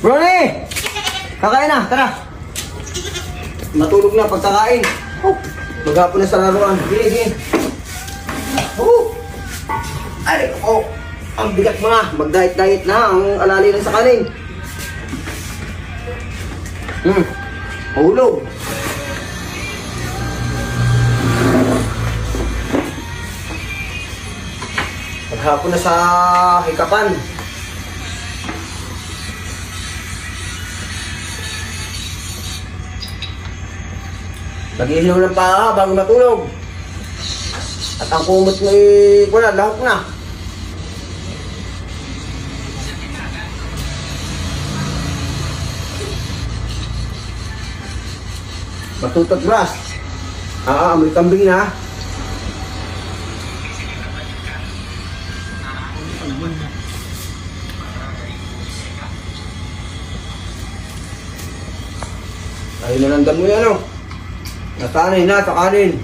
Ronnie! Kakain na, tara. Matulog na pagkakain. Oh, maghapon na sa laruan. Sige, sige. Oh! Ay, oh! Ang bigat mo na. Mag-diet-diet na. Ang alali lang sa kanin. Hulog. Maghapon na sa hikapan. Mag-ihilaw ng paa bago matulog. At ang kumot mo wala, lahok na. Matutot brush. Amoy kambing na. Ayun na lang damo yan, oh. Nasanay na sa kanin.